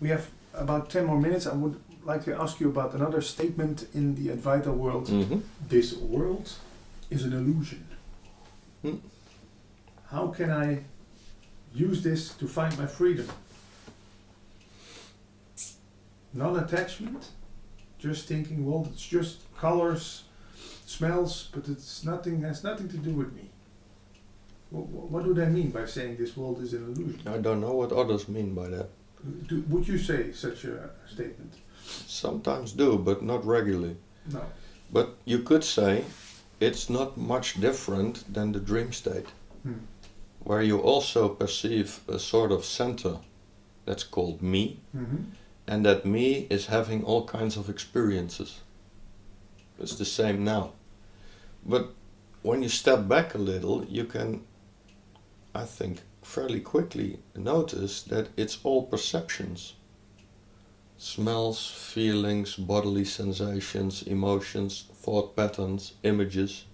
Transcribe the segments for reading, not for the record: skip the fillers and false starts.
We have about 10 more minutes. I would like to ask you about another statement in the Advaita world. This world is an illusion. How can I use this to find my freedom? Non-attachment, just thinking, well, it's just colors, smells, but it's nothing. Has nothing to do with me. What do they mean by saying this world is an illusion? I don't know what others mean by that. Would you say such a statement? Sometimes do, but not regularly. No. But you could say it's not much different than the dream state, where you also perceive a sort of center that's called me, and that me is having all kinds of experiences. It's the same now. But when you step back a little, you can, I think, fairly quickly notice that it's all perceptions. Smells, feelings, bodily sensations, emotions, thought patterns, images.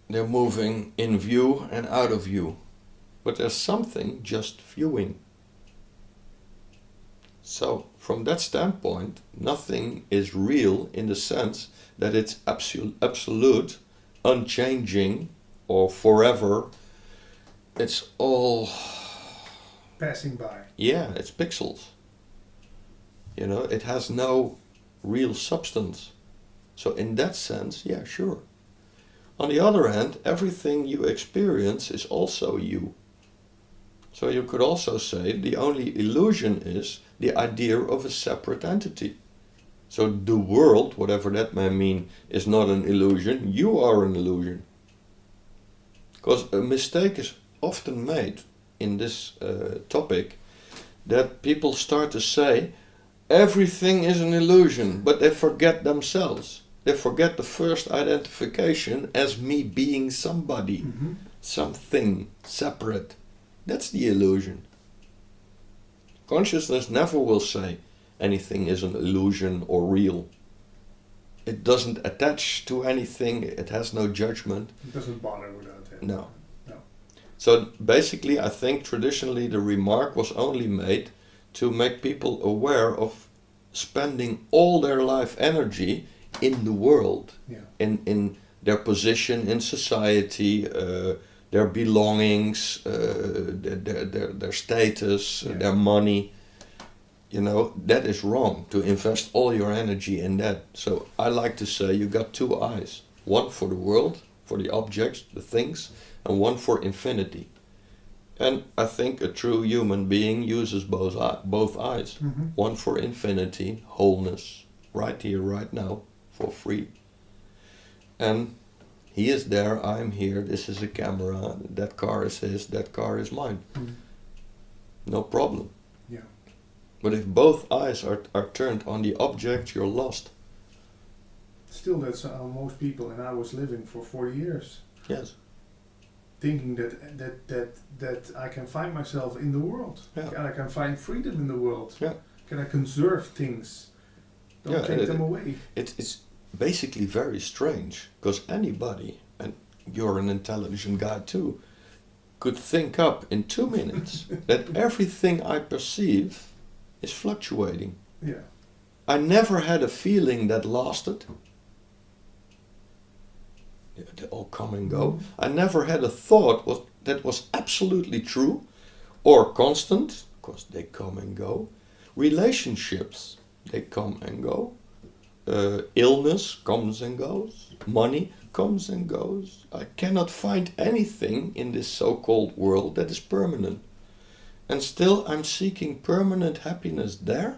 They're moving in view and out of view. But there's something just viewing. So, from that standpoint, nothing is real in the sense that it's absolute, unchanging, or forever. It's all passing by. Yeah, it's pixels. You know, it has no real substance. So in that sense, yeah, sure. On the other hand, everything you experience is also you. So you could also say the only illusion is the idea of a separate entity. So the world, whatever that may mean, is not an illusion. You are an illusion. Because a mistake is often made in this topic, that people start to say everything is an illusion, but they forget themselves. They forget the first identification as me being somebody, something separate. That's the illusion. Consciousness never will say anything is an illusion or real. It doesn't attach to anything, it has no judgment. It doesn't bother without that. No. So basically, I think traditionally the remark was only made to make people aware of spending all their life energy in the world, in their position in society, their belongings, their status, their money. You know, that is wrong, to invest all your energy in that. So I like to say you got two eyes. One for the world, for the objects, the things, and one for infinity. And I think a true human being uses both eyes. One for infinity, wholeness, right here, right now, for free. And he is there, I'm here, this is a camera, that car is his, that car is mine. No problem. Yeah. But if both eyes are turned on the object, you're lost. Still, that's how most people, and I was living for 40 years. Yes. Thinking that I can find myself in the world. Yeah. And I can find freedom in the world. Yeah. Can I conserve things? Don't take them away. It's basically very strange, because anybody, and you're an intelligent guy too, could think up in 2 minutes that everything I perceive is fluctuating. Yeah. I never had a feeling that lasted. They all come and go. I never had a thought that was absolutely true or constant, because they come and go. Relationships, they come and go. Illness comes and goes. Money comes and goes. I cannot find anything in this so-called world that is permanent. And still I'm seeking permanent happiness there?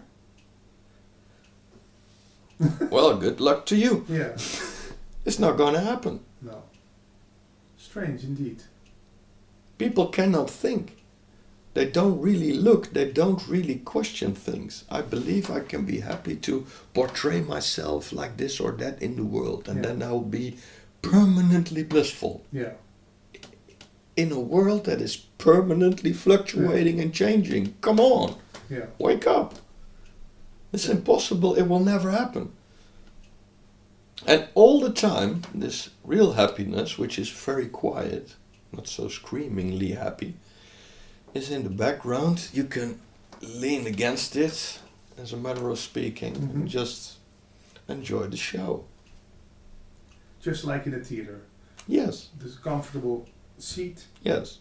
Well, good luck to you. Yeah. It's not going to happen. No. Strange indeed. People cannot think. They don't really look, they don't really question things. I believe I can be happy to portray myself like this or that in the world, and then I'll be permanently blissful. Yeah. In a world that is permanently fluctuating and changing. Come on. Yeah. Wake up. It's impossible, it will never happen. And all the time, this real happiness, which is very quiet, not so screamingly happy, is in the background. You can lean against it, as a matter of speaking, and just enjoy the show. Just like in a theater. Yes. This comfortable seat. Yes.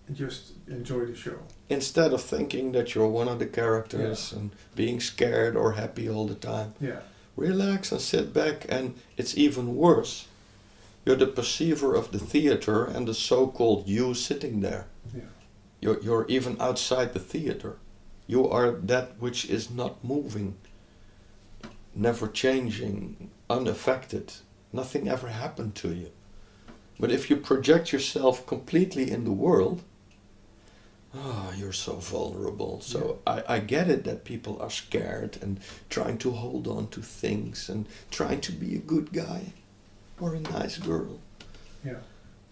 And just enjoy the show. Instead of thinking that you're one of the characters and being scared or happy all the time. Yeah. Relax and sit back, and it's even worse. You're the perceiver of the theater and the so-called you sitting there. Yeah. You're even outside the theater. You are that which is not moving, never changing, unaffected. Nothing ever happened to you. But if you project yourself completely in the world, you're so vulnerable. So I get it that people are scared and trying to hold on to things and trying to be a good guy or a nice girl. Yeah.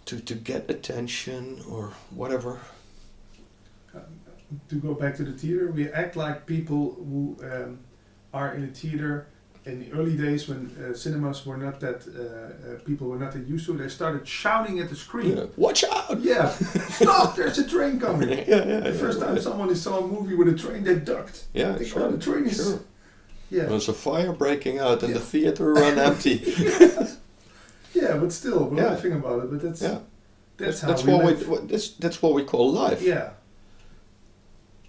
To get attention or whatever. To go back to the theater, we act like people who are in a theater. In the early days when cinemas were not that, people were not that used to it, they started shouting at the screen. Yeah. Watch out! Yeah, stop, there's a train coming. The first time yeah. someone saw a movie with a train, they ducked. Yeah, They sure. thought the train is... Sure. Yeah. There's a fire breaking out and the theater ran empty. Yeah, but still, we're Yeah. laughing about it, but that's how That's we what live. that's what we call life. Yeah.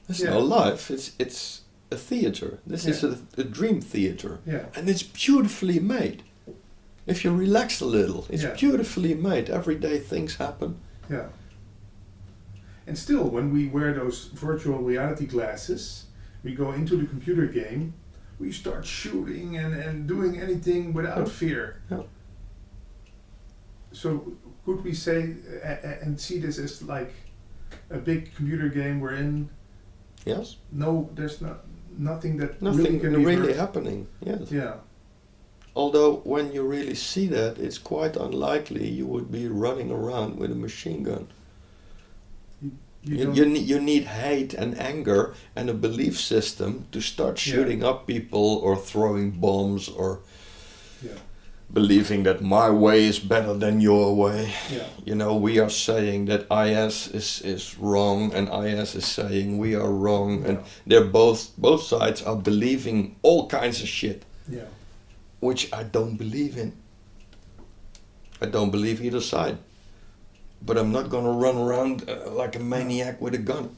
It's Yeah. no life. It's a theater. This is a dream theater, Yeah. and it's beautifully made. If you relax a little, it's Yeah. beautifully made. Every day things happen. Yeah. And still, when we wear those virtual reality glasses, we go into the computer game, we start shooting and doing anything without fear. Yeah. So could we say and see this as like a big computer game we're in? Yes. No, there's nothing that Nothing really can be really hurt. happening. Yes. Yeah. Although when you really see that, it's quite unlikely you would be running around with a machine gun. You need hate and anger and a belief system to start shooting up people or throwing bombs or believing that my way is better than your way. Yeah. You know, we are saying that IS is wrong and IS is saying we are wrong, and they're both sides are believing all kinds of shit. Yeah. Which I don't believe in. I don't believe either side. But I'm not gonna run around like a maniac with a gun.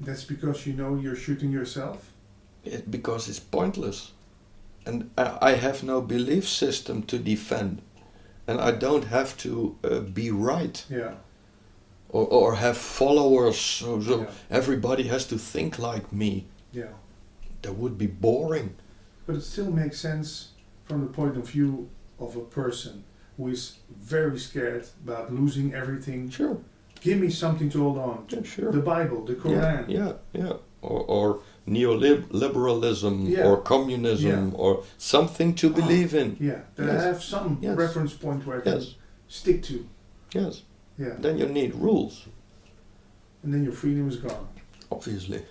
That's because you know you're shooting yourself? Because it's pointless. And I have no belief system to defend. And I don't have to be right. Yeah. Or have followers, so everybody has to think like me. Yeah. That would be boring. But it still makes sense from the point of view of a person who is very scared about losing everything. Sure. Give me something to hold on to. Yeah, sure. The Bible, the Quran. Yeah. Or neoliberalism or communism or something to believe in. Yeah, that I have some reference point where I can stick to. Yes. Yeah. Then you need rules. And then your freedom is gone. Obviously.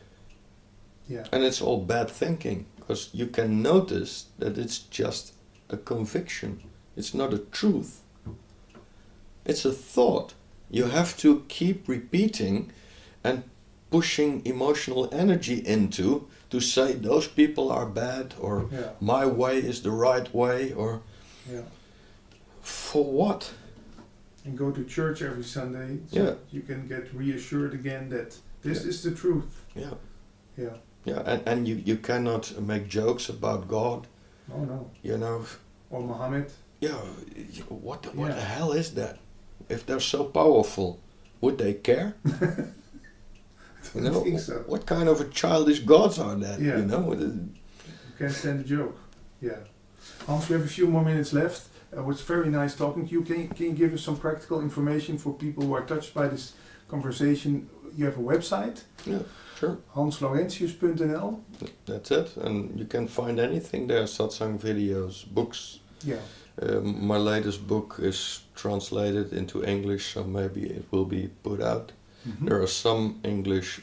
Yeah. And it's all bad thinking, because you can notice that it's just a conviction. It's not a truth. It's a thought. You have to keep repeating and pushing emotional energy into to say those people are bad, or my way is the right way, or for what? And go to church every Sunday so you can get reassured again that this is the truth. Yeah. Yeah. Yeah, and you cannot make jokes about God. Oh no. You know. Or Muhammad. Yeah, what the hell is that? If they're so powerful, would they care? I don't think so. What kind of a childish gods are that? Yeah. You know? You can't stand a joke. Yeah. Hans, we have a few more minutes left. It was very nice talking to you. Can you give us some practical information for people who are touched by this conversation? You have a website? Yeah, sure. hanslaurentius.nl. That's it. And you can find anything there, satsang videos, books. Yeah. My latest book is translated into English, so maybe it will be put out. Mm-hmm. There are some English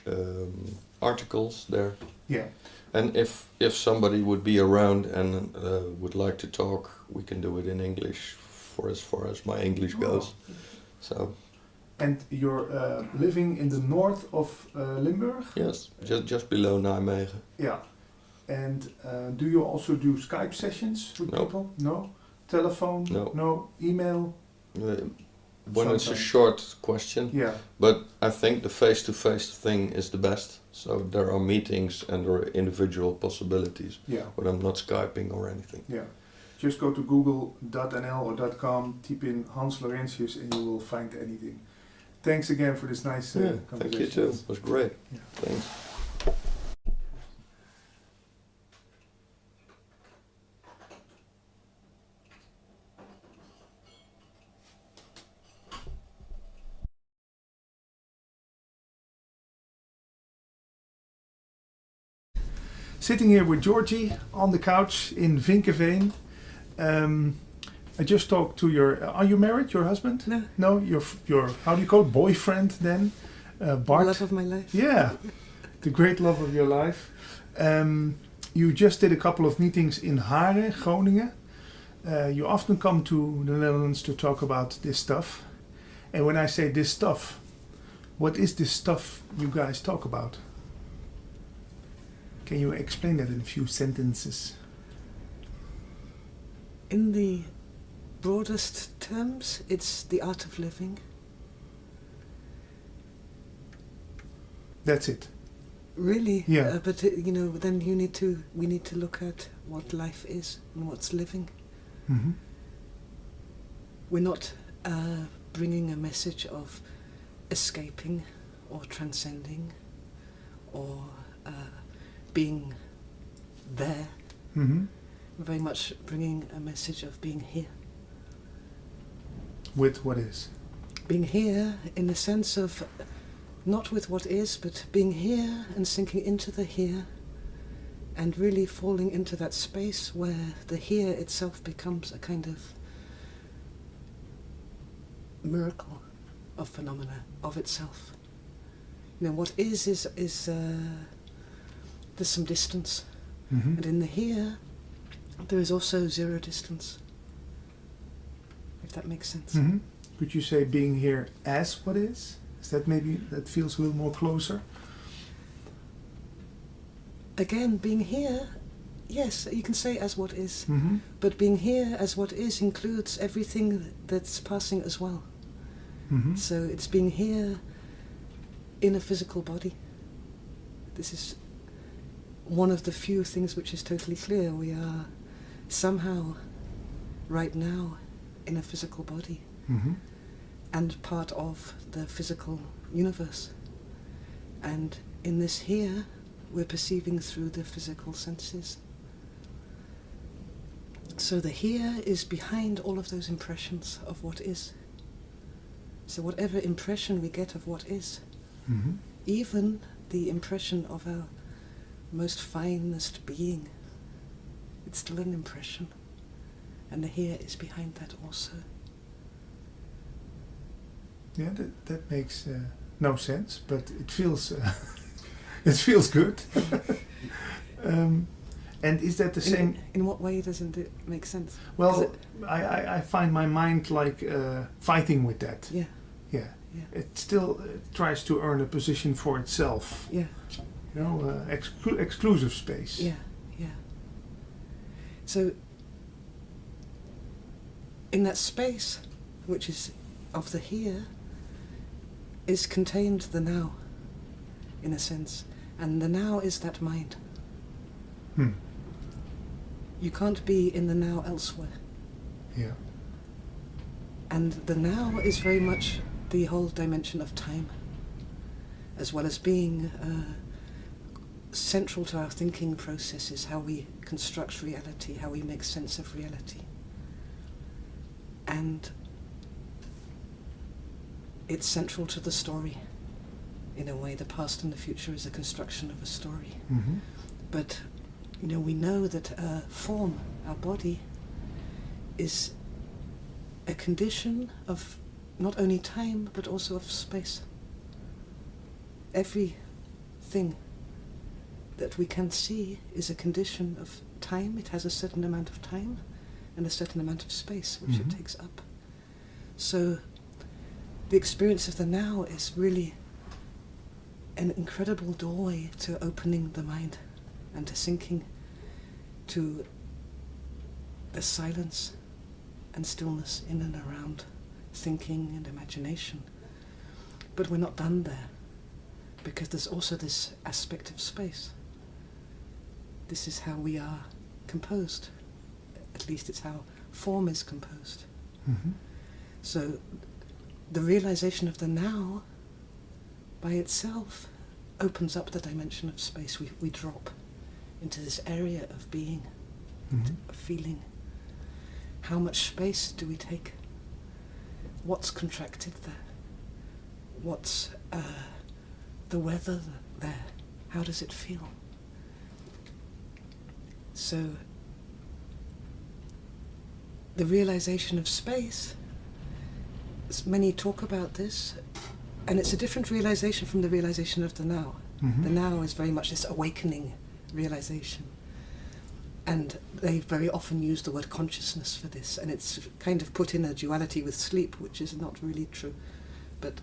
articles there. Yeah. And if somebody would be around and would like to talk, we can do it in English for as far as my English goes. So And you're living in the north of Limburg? Yes, just below Nijmegen. Yeah. And do you also do Skype sessions with No. people? No. Telephone? No. No. Email? When it's a Sometimes. short question, Yeah. but I think the face-to-face thing is the best. So there are meetings and there are individual possibilities, Yeah. but I'm not Skyping or anything. Yeah. Just go to google.nl or .com, type in Hans Laurentius and you will find anything. Thanks again for this nice conversation. Thank you too. It was great. Yeah. Thanks. Sitting here with Georgie on the couch in Vinkeveen. I just talked to your. Are you married? Your husband? No. No. Your how do you call it? Boyfriend then? Bart. Love of my life. Yeah, the great love of your life. You just did a couple of meetings in Haren, Groningen. You often come to the Netherlands to talk about this stuff. And when I say this stuff, what is this stuff you guys talk about? Can you explain that in a few sentences? In the broadest terms, it's the art of living. That's it. Really? Yeah. But then we need to look at what life is and what's living. Mm-hmm. We're not bringing a message of escaping or transcending or being there. Mm-hmm. We're very much bringing a message of being here. With what is? Being here in the sense of not with what is, but being here and sinking into the here and really falling into that space where the here itself becomes a kind of miracle of phenomena of itself. What is there's some distance. Mm-hmm. And in the here, there is also zero distance. If that makes sense. Mm-hmm. Could you say being here as what is? Is that maybe that feels a little more closer? Again, being here, yes, you can say as what is. Mm-hmm. But being here as what is includes everything that's passing as well. Mm-hmm. So it's being here in a physical body. This is one of the few things which is totally clear. We are somehow, right now, in a physical body Mm-hmm. and part of the physical universe. And in this here, we're perceiving through the physical senses. So the here is behind all of those impressions of what is. So whatever impression we get of what is, Mm-hmm. even the impression of our most finest being, it's still an impression. And the here is behind that also. Yeah, that makes no sense, but it feels it feels good. And is that the same? In what way doesn't it make sense? Well, I find my mind like fighting with that. Yeah, Yeah. yeah, It still tries to earn a position for itself. yeah, You know, exclusive space. yeah, yeah. So, in that space, which is of the here, is contained the now, in a sense. And the now is that mind. Hmm. You can't be in the now elsewhere. Yeah. And the now is very much the whole dimension of time, as well as being central to our thinking processes, how we construct reality, how we make sense of reality. And it's central to the story. In a way, the past and the future is a construction of a story. Mm-hmm. But, we know that form, our body, is a condition of not only time, but also of space. Everything that we can see is a condition of time. It has a certain amount of time and a certain amount of space which Mm-hmm. it takes up. So the experience of the now is really an incredible doorway to opening the mind and to sinking to the silence and stillness in and around thinking and imagination. But we're not done there, because there's also this aspect of space. This is how we are composed. At least it's how form is composed. Mm-hmm. So the realization of the now by itself opens up the dimension of space. We drop into this area of being, Mm-hmm. of feeling. How much space do we take? What's contracted there? What's the weather there? How does it feel? So the realization of space, many talk about this, and it's a different realization from the realization of the now. Mm-hmm. The now is very much this awakening realization. And they very often use the word consciousness for this, and it's kind of put in a duality with sleep, which is not really true. But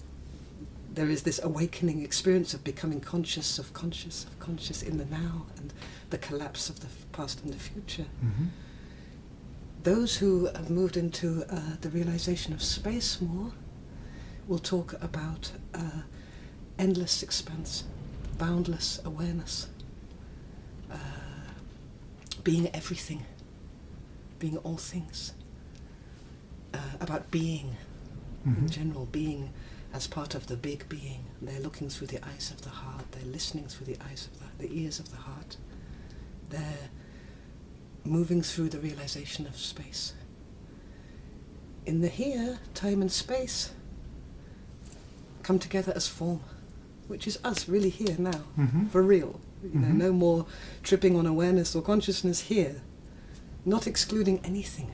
there is this awakening experience of becoming conscious in the now, and the collapse of the past and the future. Mm-hmm. Those who have moved into the realization of space more will talk about endless expanse, boundless awareness, being everything, being all things, about being Mm-hmm. in general, being as part of the big being. They're looking through the eyes of the heart, they're listening through the eyes of the ears of the heart. They're moving through the realization of space. In the here, time and space come together as form, which is us really here now, Mm-hmm. for real. You know, Mhm. no more tripping on awareness or consciousness here, not excluding anything.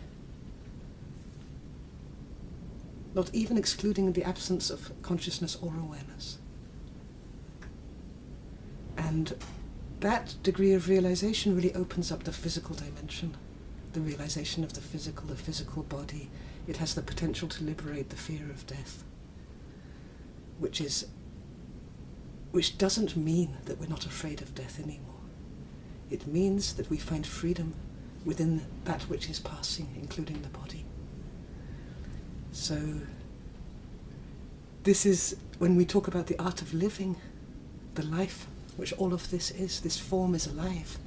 Not even excluding the absence of consciousness or awareness. And that degree of realization really opens up the physical dimension, the realization of the physical body. It has the potential to liberate the fear of death, which doesn't mean that we're not afraid of death anymore. It means that we find freedom within that which is passing, including the body. So this is, when we talk about the art of living, the life which all of this is, this form is alive,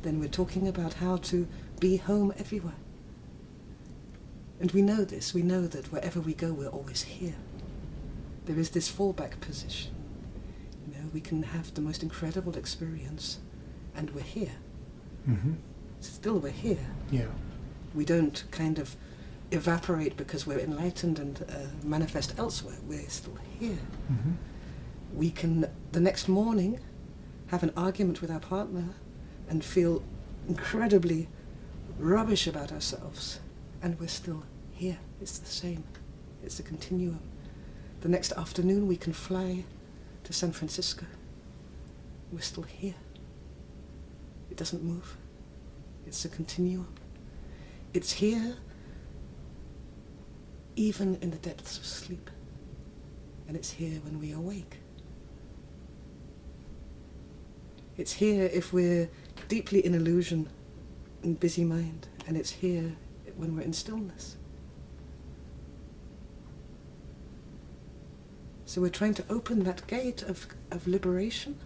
then we're talking about how to be home everywhere. And we know this, we know that wherever we go, we're always here. There is this fallback position. You know, we can have the most incredible experience, and we're here. Mm-hmm. Still we're here. Yeah. We don't kind of evaporate because we're enlightened and manifest elsewhere. We're still here. Mm-hmm. We can, the next morning, have an argument with our partner and feel incredibly rubbish about ourselves, and we're still here. It's the same. It's a continuum. The next afternoon we can fly to San Francisco. We're still here. It doesn't move. It's a continuum. It's here even in the depths of sleep. And it's here when we awake. It's here if we're deeply in illusion, in busy mind, and it's here when we're in stillness. So we're trying to open that gate of liberation,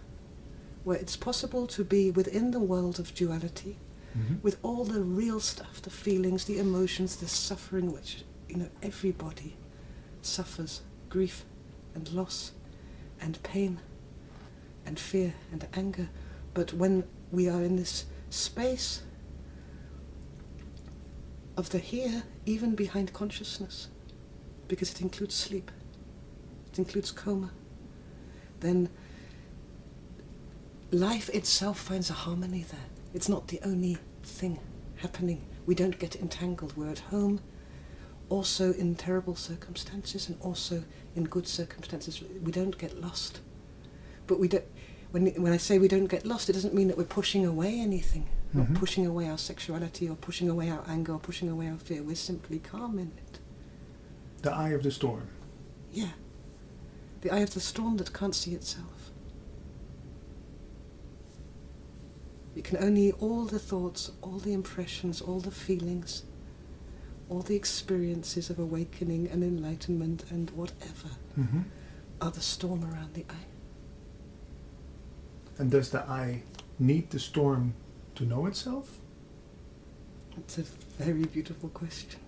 where it's possible to be within the world of duality, Mm-hmm. with all the real stuff, the feelings, the emotions, the suffering, which, you know, everybody suffers, grief and loss and pain and fear and anger. But when we are in this space of the here, even behind consciousness, because it includes sleep, it includes coma, then life itself finds a harmony there. It's not the only thing happening. We don't get entangled. We're at home, also in terrible circumstances and also in good circumstances. We don't get lost. But we don't. When I say we don't get lost, it doesn't mean that we're pushing away anything. Mm-hmm. Not pushing away our sexuality or pushing away our anger or pushing away our fear. We're simply calm in it. The eye of the storm. Yeah. The eye of the storm that can't see itself. You can only, all the thoughts, all the impressions, all the feelings, all the experiences of awakening and enlightenment and whatever are the storm around the eye. And does the eye need the storm to know itself? It's a very beautiful question.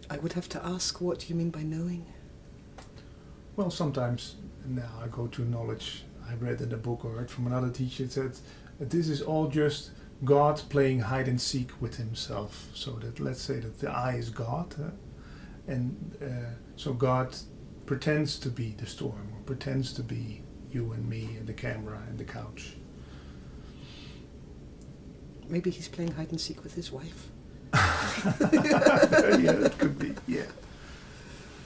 I would have to ask, what do you mean by knowing? Well, sometimes now I go to knowledge. I read in a book or heard from another teacher, it said that this is all just God playing hide and seek with himself. So that, let's say that the eye is God, so God pretends to be the storm, or pretends to be you and me and the camera and the couch. Maybe he's playing hide and seek with his wife. Yeah, that could be, yeah.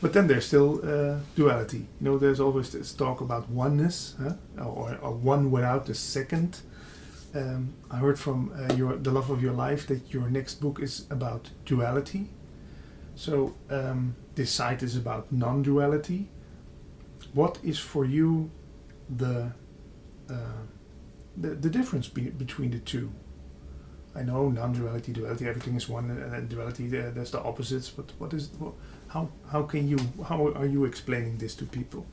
But then there's still duality. You know, there's always this talk about oneness, or one without the second. I heard from The Love of Your Life that your next book is about duality. So this site is about non-duality. What is for you the difference between the two? I know non-duality, duality, everything is one, and duality, there's the opposites. But what is? How are you explaining this to people?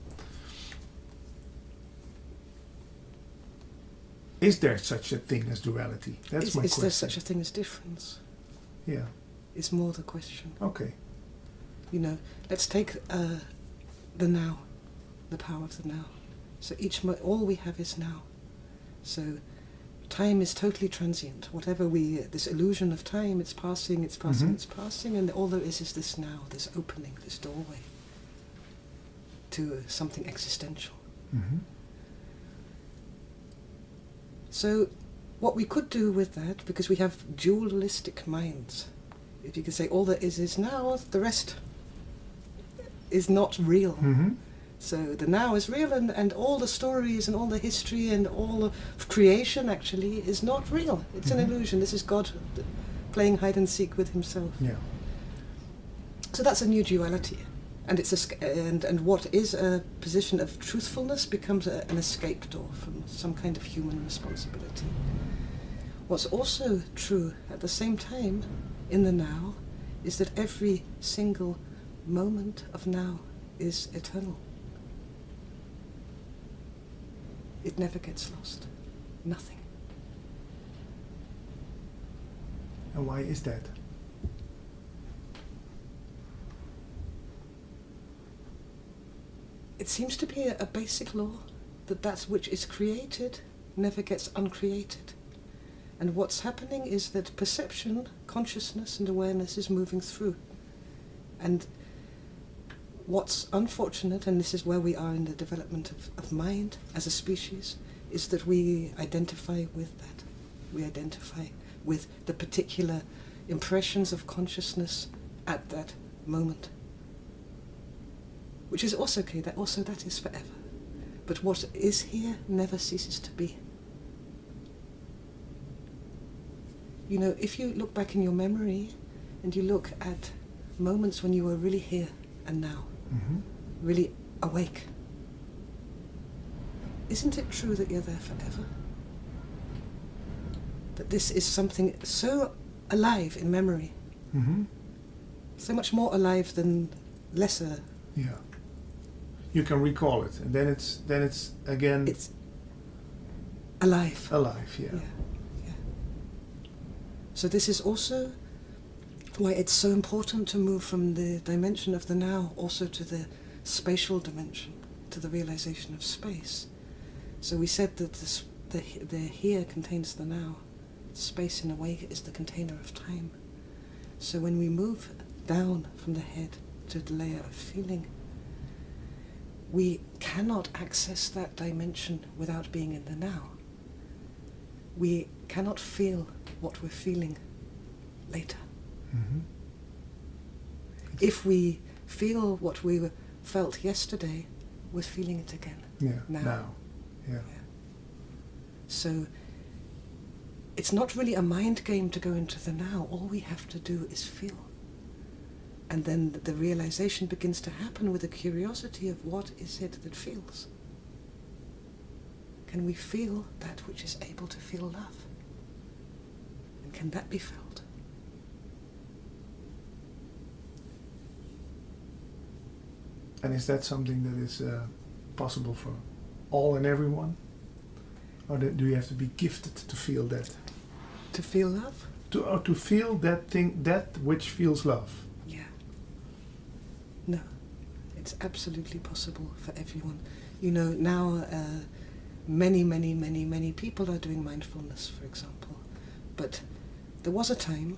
Is there such a thing as duality? That's my question. Is there such a thing as difference? Yeah. Is more the question. Okay. You know, let's take the now, the power of the now. So all we have is now. So time is totally transient. Whatever this illusion of time, it's passing, it's passing, it's passing, and all there is this now, this opening, this doorway to something existential. So what we could do with that, because we have dualistic minds, if you could say all there is now, the rest is not real. So the now is real, and all the stories and all the history and all of creation actually is not real. It's an illusion. This is God playing hide and seek with himself. Yeah. So that's a new duality. And and what is a position of truthfulness becomes an escape door from some kind of human responsibility. What's also true at the same time in the now is that every single moment of now is eternal. It never gets lost. Nothing. And why is that? It seems to be a basic law that which is created never gets uncreated. And what's happening is that perception, consciousness and awareness is moving through. And what's unfortunate, and this is where we are in the development of mind as a species, is that we identify with that. We identify with the particular impressions of consciousness at that moment. Which is also okay, that is forever. But what is here never ceases to be. You know, if you look back in your memory and you look at moments when you were really here and now, really awake, isn't it true that you're there forever? That this is something so alive in memory, so much more alive than lesser. Yeah. You can recall it, and then it's again. It's alive. Alive, yeah. So this is also why it's so important to move from the dimension of the now also to the spatial dimension, to the realization of space. So we said that the here contains the now. Space, in a way, is the container of time. So when we move down from the head to the layer of feeling, we cannot access that dimension without being in the now. We cannot feel what we're feeling later. If we feel what we felt yesterday, we're feeling it again. Now. Yeah. So it's not really a mind game to go into the now. All we have to do is feel. And then the realization begins to happen with a curiosity of what is it that feels. Can we feel that which is able to feel love? And can that be felt? And is that something that is possible for all and everyone? Or do you have to be gifted to feel that? To feel love? To feel that thing, that which feels love? Yeah. No. It's absolutely possible for everyone. You know, now many people are doing mindfulness, for example. But there was a time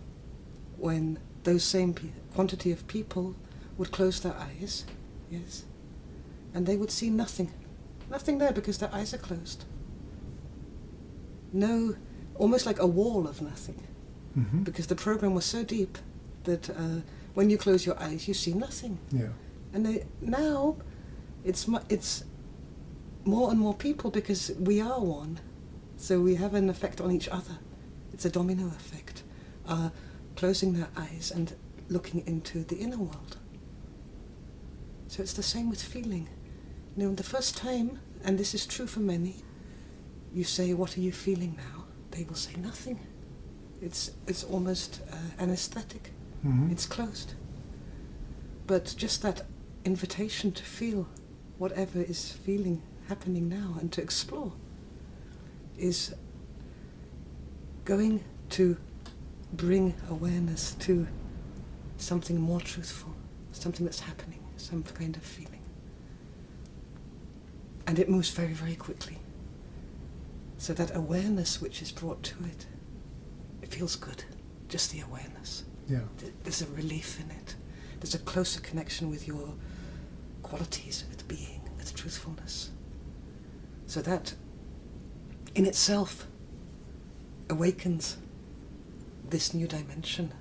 when those same quantity of people would close their eyes, yes, and they would see nothing. Nothing there because their eyes are closed. No, almost like a wall of nothing. Mm-hmm. Because the program was so deep that when you close your eyes, you see nothing. Yeah. And now it's more and more people because we are one. So we have an effect on each other. It's a domino effect. Closing their eyes and looking into the inner world. So it's the same with feeling. You know, the first time, and this is true for many, you say, "What are you feeling now?" They will say nothing. It's almost anesthetic. Mm-hmm. It's closed. But just that invitation to feel whatever is happening now and to explore is going to bring awareness to something more truthful, something that's happening, some kind of feeling. And it moves very, very quickly. So that awareness which is brought to it, it feels good, just the awareness. Yeah. There's a relief in it. There's a closer connection with your qualities, with being, with truthfulness. So that in itself awakens this new dimension.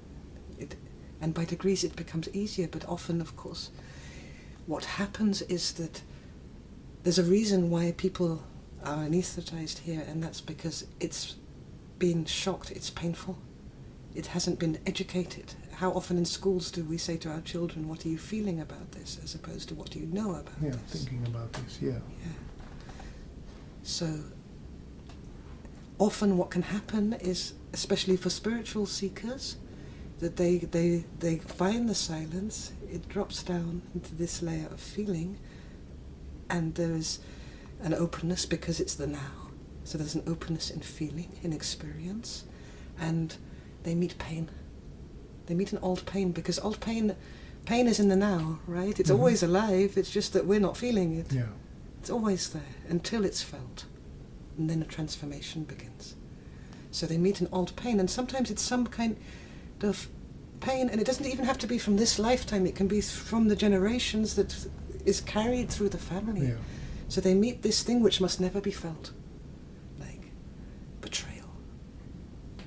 And by degrees it becomes easier, but often, of course, what happens is that there's a reason why people are anesthetized here, and that's because it's been shocked, it's painful. It hasn't been educated. How often in schools do we say to our children, "What are you feeling about this?" as opposed to "What do you know about this?" Thinking about this, yeah. So often what can happen is, especially for spiritual seekers, that they find the silence, it drops down into this layer of feeling, and there is an openness because it's the now. So there's an openness in feeling, in experience, and they meet pain. They meet an old pain, because old pain is in the now, right? It's always alive, it's just that we're not feeling it. Yeah. It's always there until it's felt, and then a transformation begins. So they meet an old pain, and sometimes it's some kind of pain, and it doesn't even have to be from this lifetime, it can be from the generations that is carried through the family. Yeah. So they meet this thing which must never be felt, like betrayal,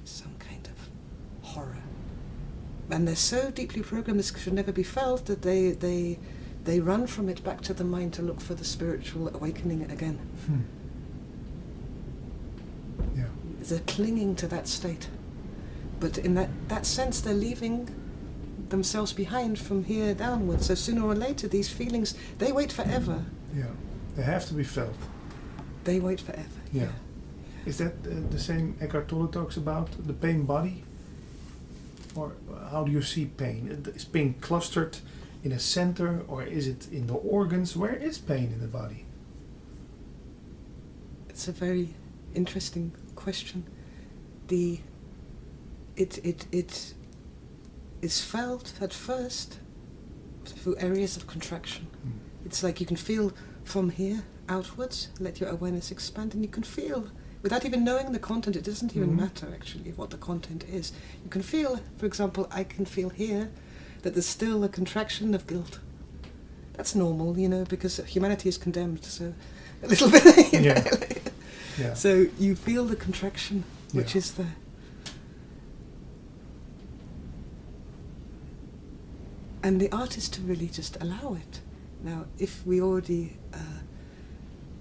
some kind of horror. And they're so deeply programmed this should never be felt that they run from it back to the mind to look for the spiritual awakening again. Yeah. They're clinging to that state. But in that sense, they're leaving themselves behind from here downwards. So sooner or later, these feelings, they wait forever. Yeah. They have to be felt. They wait forever. Yeah. Is that the same Eckhart Tolle talks about, the pain body? Or how do you see pain? Is pain clustered in a center, or is it in the organs? Where is pain in the body? It's a very interesting question. It is felt at first through areas of contraction. It's like you can feel from here outwards, let your awareness expand, and you can feel, without even knowing the content, it doesn't even matter actually what the content is. You can feel, for example, I can feel here that there's still a contraction of guilt. That's normal, because humanity is condemned, so a little bit. Yeah. So you feel the contraction, which is there. And the art is to really just allow it. Now, if we already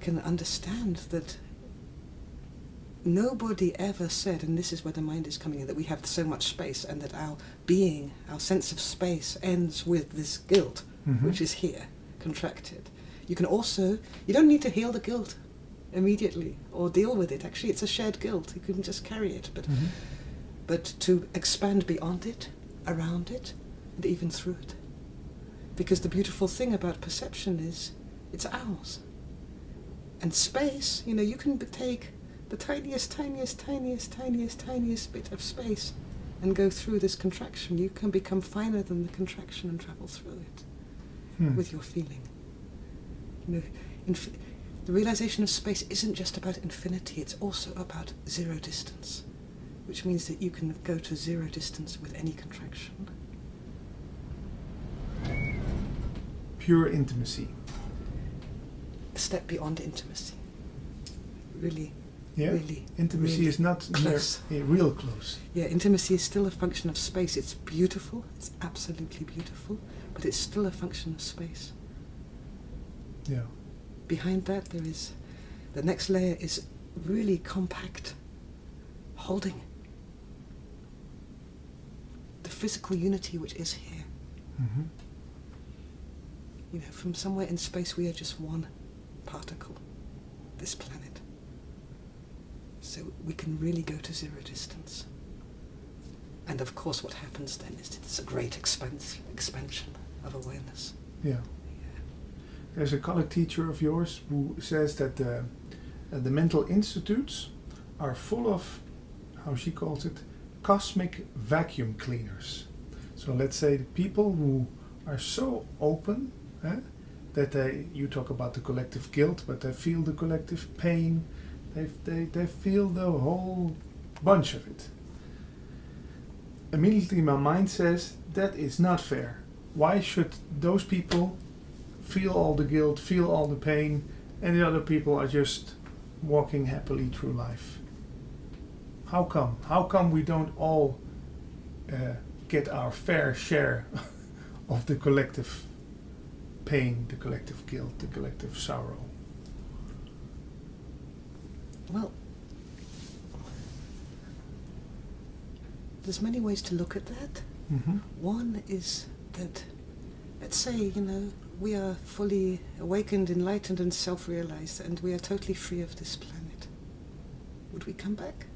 can understand that nobody ever said, and this is where the mind is coming in, that we have so much space and that our being, our sense of space ends with this guilt, which is here, contracted. You can also, you don't need to heal the guilt immediately or deal with it. Actually, it's a shared guilt. You can just carry it. But to expand beyond it, around it, and even through it. Because the beautiful thing about perception is it's ours. And space, you know, you can take the tiniest bit of space and go through this contraction. You can become finer than the contraction and travel through it with your feeling. You know, the realization of space isn't just about infinity, it's also about zero distance, which means that you can go to zero distance with any contraction. Pure intimacy. A step beyond intimacy. Really. Yeah, really, intimacy really is not close. Real close. Yeah, intimacy is still a function of space. It's beautiful, it's absolutely beautiful, but it's still a function of space. Yeah. Behind that there is, the next layer is really compact, holding the physical unity which is here. You know, from somewhere in space we are just one particle, this planet. So we can really go to zero distance. And of course what happens then is it's a great expansion of awareness. Yeah. There's a colleague teacher of yours who says that the mental institutes are full of, how she calls it, cosmic vacuum cleaners. So let's say the people who are so open that you talk about the collective guilt, but they feel the collective pain, they feel the whole bunch of it. Immediately my mind says, that is not fair. Why should those people feel all the guilt, feel all the pain, and the other people are just walking happily through life? How come? How come we don't all get our fair share of the collective pain, the collective guilt, the collective sorrow? Well, there's many ways to look at that. One is that, let's say, you know, we are fully awakened, enlightened and self-realized, and we are totally free of this planet. Would we come back?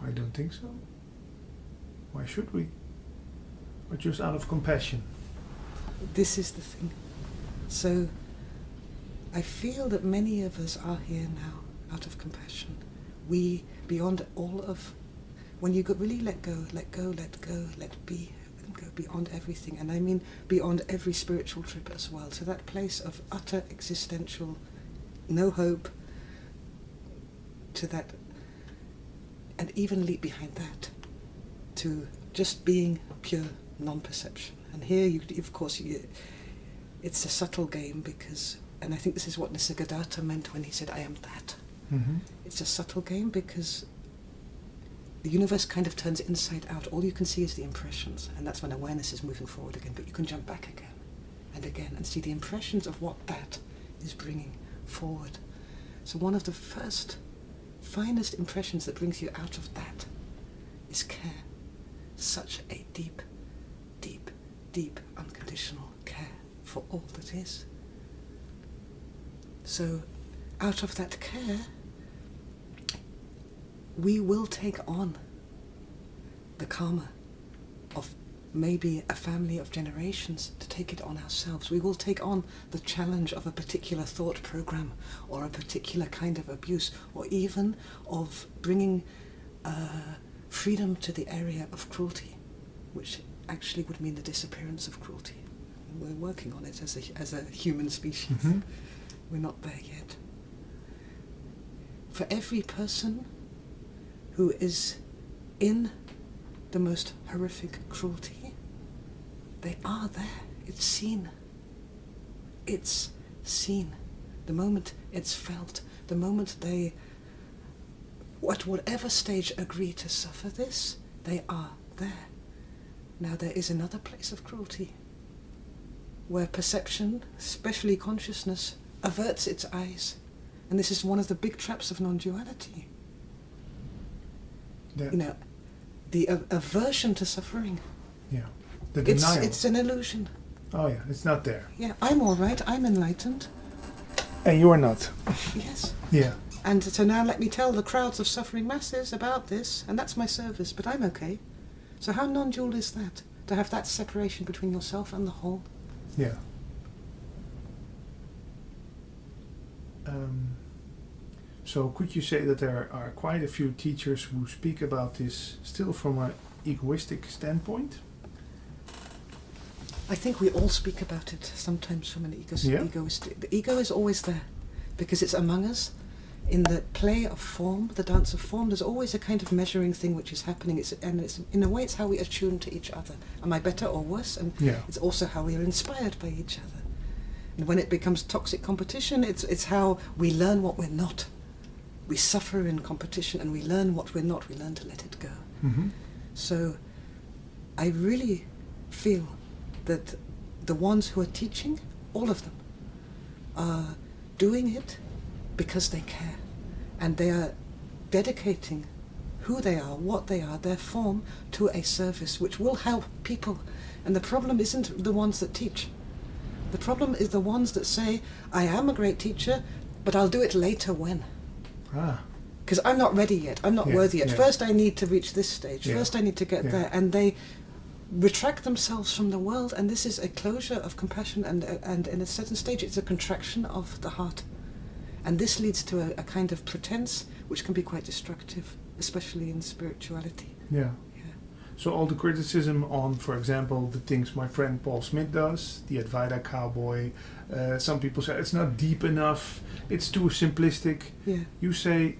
I don't think so. Why should we? But just out of compassion. This is the thing. So, I feel that many of us are here now out of compassion. We, beyond all of, when you really let go, let be, and go beyond everything, and I mean beyond every spiritual trip as well, to that place of utter existential, no hope, to that, and even leap behind that, to just being pure non-perception. And here, it's a subtle game because, and I think this is what Nisargadatta meant when he said, I am that. It's a subtle game because the universe kind of turns inside out. All you can see is the impressions, and that's when awareness is moving forward again, but you can jump back again and see the impressions of what that is bringing forward. So one of the first, finest impressions that brings you out of that is care. Such a deep, deep, deep unconditional care for all that is. So out of that care, we will take on the karma of maybe a family of generations to take it on ourselves. We will take on the challenge of a particular thought program or a particular kind of abuse, or even of bringing freedom to the area of cruelty, which actually would mean the disappearance of cruelty. And we're working on it as a human species. We're not there yet. For every person who is in the most horrific cruelty, they are there. It's seen. It's seen. The moment it's felt, the moment they, at whatever stage, agree to suffer this, they are there. Now there is another place of cruelty, where perception, especially consciousness, averts its eyes And this is one of the big traps of non-duality. That, You know, the aversion to suffering. yeah. The denial. It's an illusion. Oh yeah, it's not there. Yeah, I'm all right. I'm enlightened. And you are not. Yes. Yeah. And so now let me tell the crowds of suffering masses about this, and that's my service, but I'm okay. So how non-dual is that? To have that separation between yourself and the whole? Yeah. So could you say that there are quite a few teachers who speak about this still from an egoistic standpoint? I think we all speak about it sometimes from an egoistic. The ego is always there because it's among us. In the play of form, the dance of form, there's always a kind of measuring thing which is happening. It's in a way it's how we attune to each other. Am I better or worse? And it's also how we are inspired by each other. And when it becomes toxic competition, it's how we learn what we're not. We suffer in competition and we learn what we're not. We learn to let it go. Mm-hmm. So I really feel that the ones who are teaching, all of them, are doing it because they care. And they are dedicating who they are, what they are, their form, to a service which will help people. And the problem isn't the ones that teach. The problem is the ones that say, I am a great teacher, but I'll do it later when. Because I'm not ready yet, I'm not worthy yet. First I need to reach this stage, first I need to get there. And they retract themselves from the world, and this is a closure of compassion, and in a certain stage it's a contraction of the heart. And this leads to a kind of pretense which can be quite destructive, especially in spirituality. Yeah. So all the criticism on, for example, the things my friend Paul Smith does, the Advaita cowboy, some people say it's not deep enough, it's too simplistic. Yeah. You say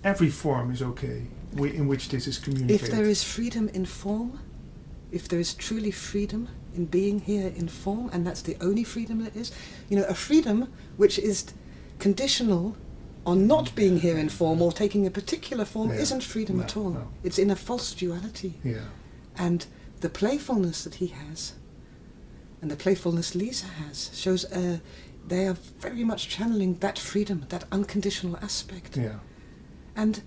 every form is okay in which this is communicated. If there is freedom in form, if there is truly freedom in being here in form, and that's the only freedom there is, you know, a freedom which is conditional on not being here in form or taking a particular form isn't freedom at all. No. It's in a false duality. Yeah. And the playfulness that he has, and the playfulness Lisa has, shows they are very much channeling that freedom, that unconditional aspect. Yeah. And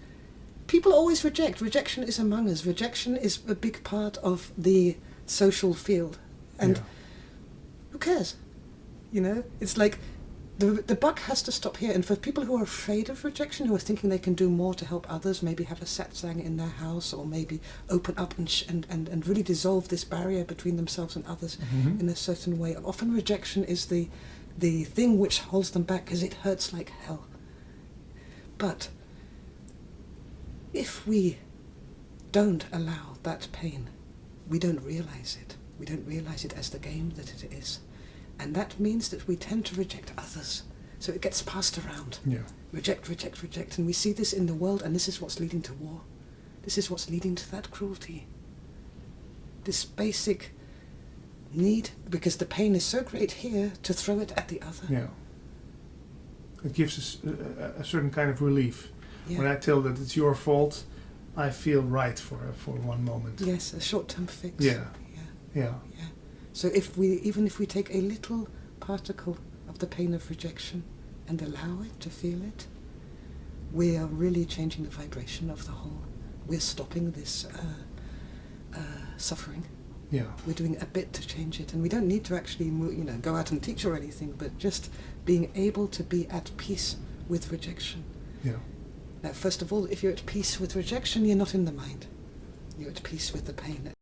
people always reject. Rejection is among us. Rejection is a big part of the social field. And who cares? You know, it's like the buck has to stop here. And for people who are afraid of rejection, who are thinking they can do more to help others, maybe have a satsang in their house, or maybe open up and really dissolve this barrier between themselves and others in a certain way. Often rejection is the thing which holds them back because it hurts like hell. But if we don't allow that pain, we don't realize it. We don't realize it as the game that it is. And that means that we tend to reject others. So it gets passed around. Yeah. Reject, reject, reject. And we see this in the world, and this is what's leading to war. This is what's leading to that cruelty. This basic need, because the pain is so great here, to throw it at the other. Yeah. It gives us a certain kind of relief. Yeah. When I tell that it's your fault, I feel right for one moment. Yes, a short-term fix. Yeah. Yeah. So even if we take a little particle of the pain of rejection and allow it to feel it, we are really changing the vibration of the whole. We're stopping this suffering. Yeah. We're doing a bit to change it, and we don't need to actually, go out and teach or anything, but just being able to be at peace with rejection. Yeah. Now, first of all, if you're at peace with rejection, you're not in the mind. You're at peace with the pain.